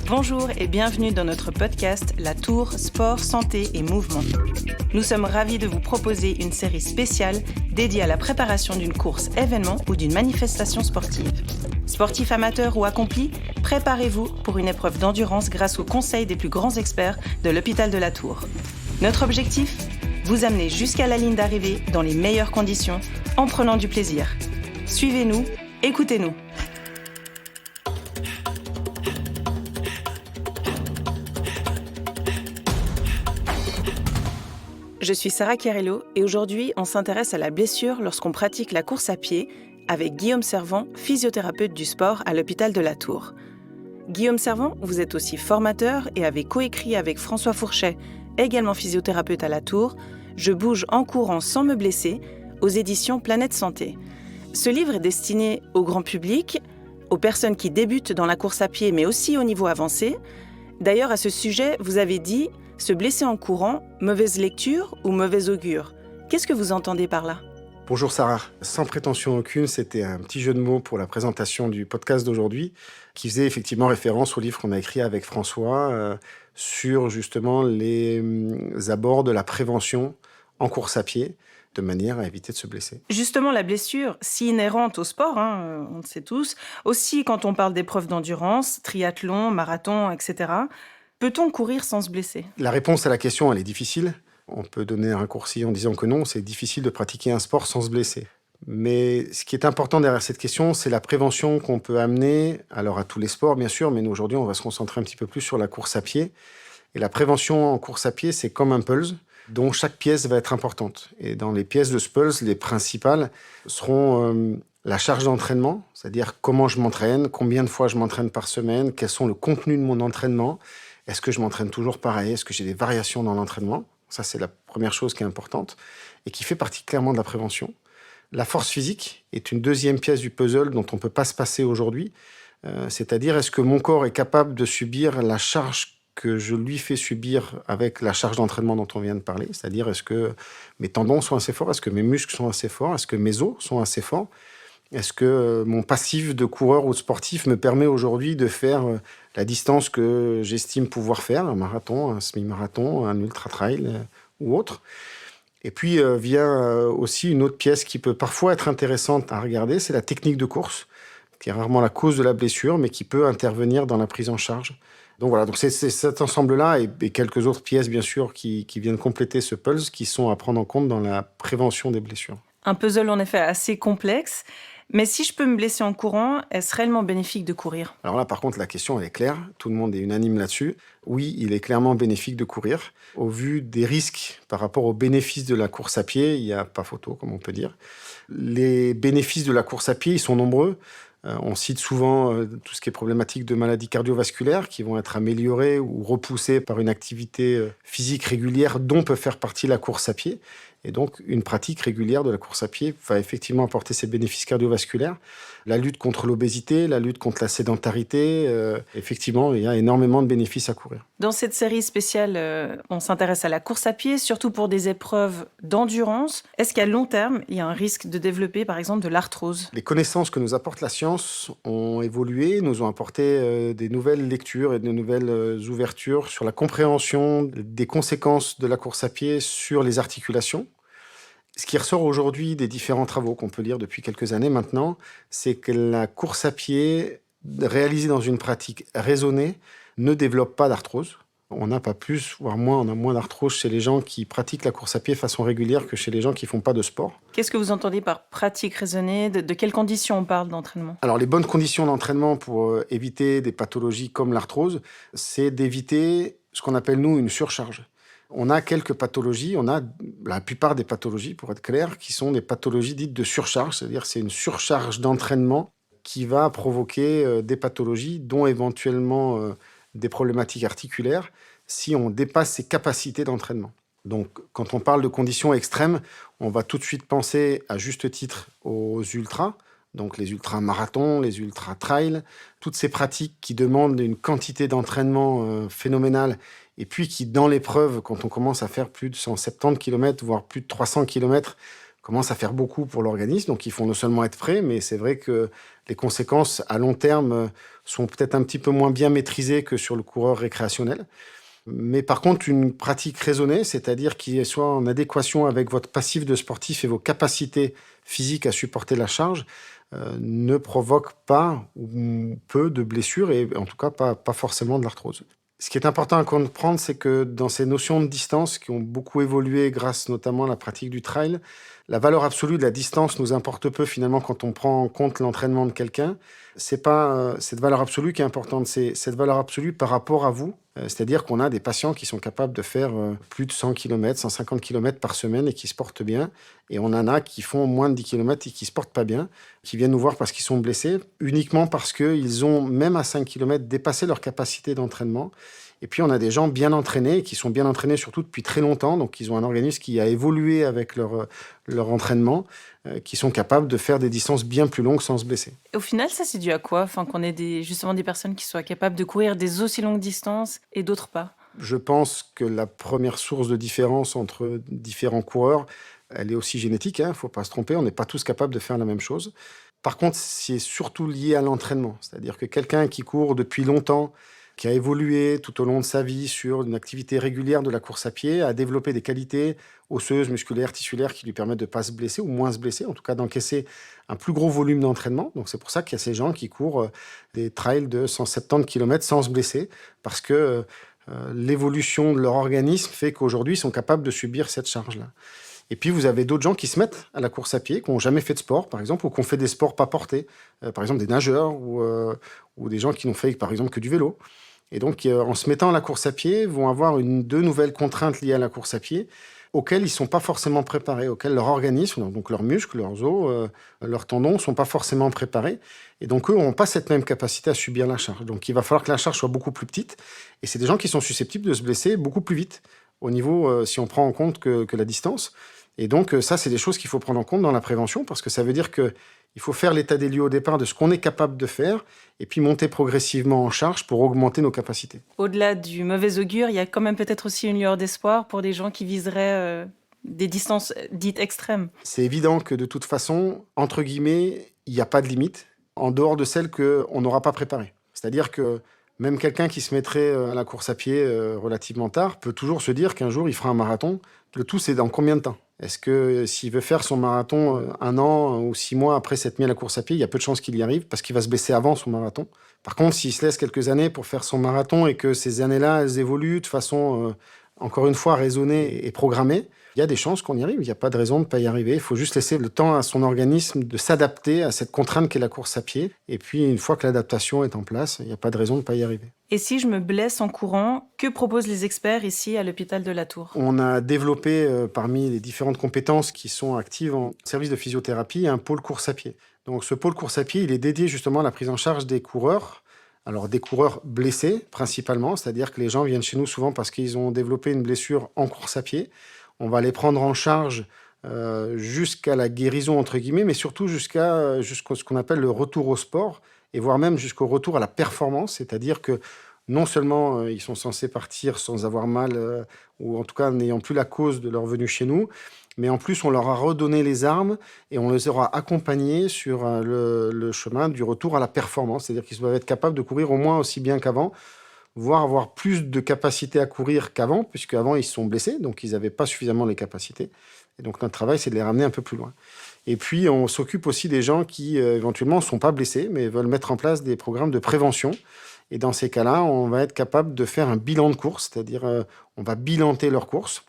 Bonjour et bienvenue dans notre podcast La Tour Sport, Santé et Mouvement. Nous sommes ravis de vous proposer une série spéciale dédiée à la préparation d'une course événement ou d'une manifestation sportive. Sportifs amateurs ou accomplis, préparez-vous pour une épreuve d'endurance grâce aux conseils des plus grands experts de l'hôpital de la Tour. Notre objectif ? Vous amener jusqu'à la ligne d'arrivée dans les meilleures conditions en prenant du plaisir. Suivez-nous, écoutez-nous. Je suis Sarah Chiarello et aujourd'hui, on s'intéresse à la blessure lorsqu'on pratique la course à pied avec Guillaume Servant, physiothérapeute du sport à l'hôpital de la Tour. Guillaume Servant, vous êtes aussi formateur et avez coécrit avec François Fourchet, également physiothérapeute à la Tour, Je bouge en courant sans me blesser, aux éditions Planète Santé. Ce livre est destiné au grand public, aux personnes qui débutent dans la course à pied mais aussi au niveau avancé. D'ailleurs, à ce sujet, vous avez dit « se blesser en courant, mauvaise lecture ou mauvais augure ». Qu'est-ce que vous entendez par là ? Bonjour Sarah, sans prétention aucune, c'était un petit jeu de mots pour la présentation du podcast d'aujourd'hui qui faisait effectivement référence au livre qu'on a écrit avec François sur justement les abords de la prévention en course à pied de manière à éviter de se blesser. Justement, la blessure, si inhérente au sport, on le sait tous, aussi quand on parle d'épreuves d'endurance, triathlon, marathon, etc., peut-on courir sans se blesser ? La réponse à la question, elle est difficile. On peut donner un raccourci en disant que non, c'est difficile de pratiquer un sport sans se blesser. Mais ce qui est important derrière cette question, c'est la prévention qu'on peut amener, alors à tous les sports bien sûr, mais nous aujourd'hui on va se concentrer un petit peu plus sur la course à pied. Et la prévention en course à pied, c'est comme un pulse dont chaque pièce va être importante. Et dans les pièces de ce pulse, les principales seront la charge d'entraînement, c'est-à-dire comment je m'entraîne, combien de fois je m'entraîne par semaine, quels sont le contenu de mon entraînement, est-ce que je m'entraîne toujours pareil, est-ce que j'ai des variations dans l'entraînement. Ça, c'est la première chose qui est importante et qui fait partie clairement de la prévention. La force physique est une deuxième pièce du puzzle dont on ne peut pas se passer aujourd'hui. C'est-à-dire, est-ce que mon corps est capable de subir la charge que je lui fais subir avec la charge d'entraînement dont on vient de parler ? C'est-à-dire, est-ce que mes tendons sont assez forts ? Est-ce que mes muscles sont assez forts ? Est-ce que mes os sont assez forts ? Est-ce que mon passif de coureur ou de sportif me permet aujourd'hui de faire la distance que j'estime pouvoir faire, un marathon, un semi-marathon, un ultra-trail ou autre ? Et puis vient aussi une autre pièce qui peut parfois être intéressante à regarder, c'est la technique de course, qui est rarement la cause de la blessure, mais qui peut intervenir dans la prise en charge. Donc voilà, donc c'est cet ensemble-là et quelques autres pièces, bien sûr, qui viennent compléter ce pulse, qui sont à prendre en compte dans la prévention des blessures. Un puzzle en effet assez complexe. Mais si je peux me blesser en courant, est-ce réellement bénéfique de courir ? Alors là, par contre, la question, elle est claire. Tout le monde est unanime là-dessus. Oui, il est clairement bénéfique de courir. Au vu des risques par rapport aux bénéfices de la course à pied, il n'y a pas photo, comme on peut dire. Les bénéfices de la course à pied, ils sont nombreux. On cite souvent tout ce qui est problématique de maladies cardiovasculaires qui vont être améliorées ou repoussées par une activité physique régulière dont peut faire partie la course à pied. Et donc, une pratique régulière de la course à pied va effectivement apporter ces bénéfices cardiovasculaires. La lutte contre l'obésité, la lutte contre la sédentarité, effectivement, il y a énormément de bénéfices à courir. Dans cette série spéciale, on s'intéresse à la course à pied, surtout pour des épreuves d'endurance. Est-ce qu'à long terme, il y a un risque de développer, par exemple, de l'arthrose ? Les connaissances que nous apporte la science ont évolué, nous ont apporté des nouvelles lectures et de nouvelles ouvertures sur la compréhension des conséquences de la course à pied sur les articulations. Ce qui ressort aujourd'hui des différents travaux qu'on peut lire depuis quelques années maintenant, c'est que la course à pied réalisée dans une pratique raisonnée ne développe pas d'arthrose. On n'a pas plus, voire moins, on a moins d'arthrose chez les gens qui pratiquent la course à pied de façon régulière que chez les gens qui ne font pas de sport. Qu'est-ce que vous entendez par pratique raisonnée ? De quelles conditions on parle d'entraînement ? Alors, les bonnes conditions d'entraînement pour éviter des pathologies comme l'arthrose, c'est d'éviter ce qu'on appelle, nous, une surcharge. On a quelques pathologies, on a la plupart des pathologies, pour être clair, qui sont des pathologies dites de surcharge, c'est-à-dire c'est une surcharge d'entraînement qui va provoquer des pathologies, dont éventuellement des problématiques articulaires, si on dépasse ses capacités d'entraînement. Donc, quand on parle de conditions extrêmes, on va tout de suite penser, à juste titre, aux ultras, donc les ultramarathons, les ultra-trails, toutes ces pratiques qui demandent une quantité d'entraînement phénoménale et puis qui, dans l'épreuve, quand on commence à faire plus de 170 km, voire plus de 300 km, commence à faire beaucoup pour l'organisme. Donc, il faut non seulement être prêt, mais c'est vrai que les conséquences à long terme sont peut-être un petit peu moins bien maîtrisées que sur le coureur récréationnel. Mais par contre, une pratique raisonnée, c'est-à-dire qui soit en adéquation avec votre passif de sportif et vos capacités physiques à supporter la charge, ne provoque pas ou peu de blessures et en tout cas pas forcément de l'arthrose. Ce qui est important à comprendre, c'est que dans ces notions de distance qui ont beaucoup évolué grâce notamment à la pratique du trail, la valeur absolue de la distance nous importe peu finalement quand on prend en compte l'entraînement de quelqu'un. C'est pas cette valeur absolue qui est importante, c'est cette valeur absolue par rapport à vous. C'est-à-dire qu'on a des patients qui sont capables de faire plus de 100 km, 150 km par semaine et qui se portent bien. Et on en a qui font moins de 10 km et qui se portent pas bien, qui viennent nous voir parce qu'ils sont blessés, uniquement parce qu'ils ont, même à 5 km, dépassé leur capacité d'entraînement. Et puis, on a des gens bien entraînés, qui sont bien entraînés surtout depuis très longtemps. Donc, ils ont un organisme qui a évolué avec leur entraînement, qui sont capables de faire des distances bien plus longues sans se blesser. Et au final, ça, c'est dû à quoi? Enfin, qu'on ait justement des personnes qui soient capables de courir des aussi longues distances et d'autres pas. Je pense que la première source de différence entre différents coureurs, elle est aussi génétique, hein, faut pas se tromper, on n'est pas tous capables de faire la même chose. Par contre, c'est surtout lié à l'entraînement. C'est-à-dire que quelqu'un qui court depuis longtemps, qui a évolué tout au long de sa vie sur une activité régulière de la course à pied, a développé des qualités osseuses, musculaires, tissulaires qui lui permettent de ne pas se blesser ou moins se blesser, en tout cas d'encaisser un plus gros volume d'entraînement. Donc c'est pour ça qu'il y a ces gens qui courent des trails de 170 km sans se blesser, parce que l'évolution de leur organisme fait qu'aujourd'hui, ils sont capables de subir cette charge-là. Et puis, vous avez d'autres gens qui se mettent à la course à pied, qui n'ont jamais fait de sport, par exemple, ou qui ont fait des sports pas portés, par exemple des nageurs ou des gens qui n'ont fait, par exemple, que du vélo. Et donc, en se mettant à la course à pied, vont avoir deux nouvelles contraintes liées à la course à pied, auxquelles ils ne sont pas forcément préparés, auxquelles leur organisme, donc leurs muscles, leurs os, leurs tendons, ne sont pas forcément préparés. Et donc, eux n'ont pas cette même capacité à subir la charge. Donc, il va falloir que la charge soit beaucoup plus petite. Et c'est des gens qui sont susceptibles de se blesser beaucoup plus vite, au niveau, si on prend en compte que la distance. Et donc, ça, c'est des choses qu'il faut prendre en compte dans la prévention, parce que ça veut dire qu'il faut faire l'état des lieux au départ de ce qu'on est capable de faire, et puis monter progressivement en charge pour augmenter nos capacités. Au-delà du mauvais augure, il y a quand même peut-être aussi une lueur d'espoir pour des gens qui viseraient des distances dites extrêmes. C'est évident que de toute façon, entre guillemets, il n'y a pas de limite, en dehors de celles qu'on n'aura pas préparées. C'est-à-dire que même quelqu'un qui se mettrait à la course à pied relativement tard peut toujours se dire qu'un jour, il fera un marathon. Le tout, c'est dans combien de temps ? Est-ce que s'il veut faire son marathon 1 an ou 6 mois après s'être mis à la course à pied, il y a peu de chances qu'il y arrive parce qu'il va se blesser avant son marathon. Par contre, s'il se laisse quelques années pour faire son marathon et que ces années-là, elles évoluent de façon, encore une fois, raisonnée et programmée, il y a des chances qu'on y arrive. Il n'y a pas de raison de ne pas y arriver. Il faut juste laisser le temps à son organisme de s'adapter à cette contrainte qu'est la course à pied. Et puis, une fois que l'adaptation est en place, il n'y a pas de raison de ne pas y arriver. Et si je me blesse en courant, que proposent les experts ici à l'hôpital de la Tour ? On a développé, parmi les différentes compétences qui sont actives en service de physiothérapie, un pôle course à pied. Donc, ce pôle course à pied, il est dédié justement à la prise en charge des coureurs. Alors, des coureurs blessés, principalement. C'est-à-dire que les gens viennent chez nous souvent parce qu'ils ont développé une blessure en course à pied. On va les prendre en charge jusqu'à la guérison, entre guillemets, mais surtout jusqu'à ce qu'on appelle le retour au sport, et voire même jusqu'au retour à la performance, c'est-à-dire que non seulement ils sont censés partir sans avoir mal, ou en tout cas n'ayant plus la cause de leur venue chez nous, mais en plus on leur a redonné les armes et on les aura accompagnés sur le chemin du retour à la performance, c'est-à-dire qu'ils doivent être capables de courir au moins aussi bien qu'avant, voire avoir plus de capacité à courir qu'avant, puisque avant ils se sont blessés, donc ils n'avaient pas suffisamment les capacités. Et donc notre travail, c'est de les ramener un peu plus loin. Et puis on s'occupe aussi des gens qui éventuellement ne sont pas blessés, mais veulent mettre en place des programmes de prévention. Et dans ces cas-là, on va être capable de faire un bilan de course, c'est-à-dire on va bilanter leur course.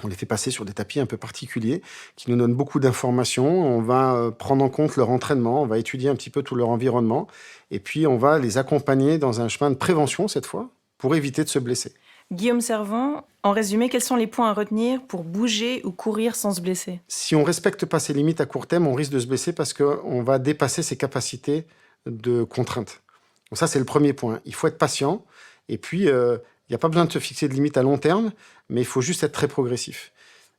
On les fait passer sur des tapis un peu particuliers qui nous donnent beaucoup d'informations. On va prendre en compte leur entraînement, on va étudier un petit peu tout leur environnement et puis on va les accompagner dans un chemin de prévention cette fois pour éviter de se blesser. Guillaume Servant, en résumé, quels sont les points à retenir pour bouger ou courir sans se blesser ? Si on ne respecte pas ces limites à court terme, on risque de se blesser parce qu'on va dépasser ses capacités de contrainte. Donc ça, c'est le premier point. Il faut être patient et puis il n'y a pas besoin de se fixer de limites à long terme, mais il faut juste être très progressif.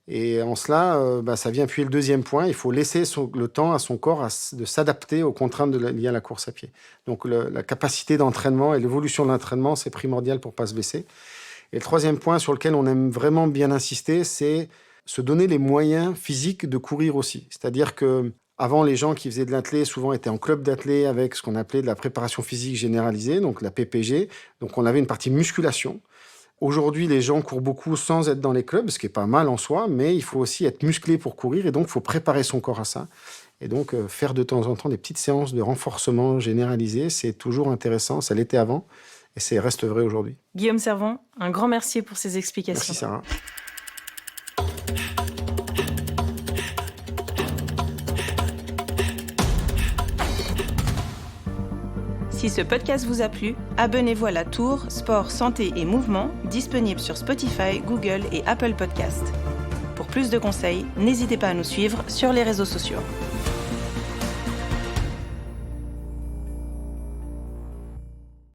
Et en cela, ça vient appuyer le deuxième point. Il faut laisser le temps à son corps de s'adapter aux contraintes liées à la course à pied. Donc la capacité d'entraînement et l'évolution de l'entraînement, c'est primordial pour ne pas se blesser. Et le troisième point sur lequel on aime vraiment bien insister, c'est se donner les moyens physiques de courir aussi. C'est-à-dire que avant, les gens qui faisaient de l'athlé souvent étaient en club d'athlé avec ce qu'on appelait de la préparation physique généralisée, donc la PPG. Donc on avait une partie musculation. Aujourd'hui, les gens courent beaucoup sans être dans les clubs, ce qui n'est pas mal en soi, mais il faut aussi être musclé pour courir et donc il faut préparer son corps à ça. Et donc faire de temps en temps des petites séances de renforcement généralisé, c'est toujours intéressant, ça l'était avant et ça reste vrai aujourd'hui. Guillaume Servant, un grand merci pour ces explications. Merci Sarah. Si ce podcast vous a plu, abonnez-vous à La Tour, Sport, Santé et Mouvement, disponible sur Spotify, Google et Apple Podcasts. Pour plus de conseils, n'hésitez pas à nous suivre sur les réseaux sociaux.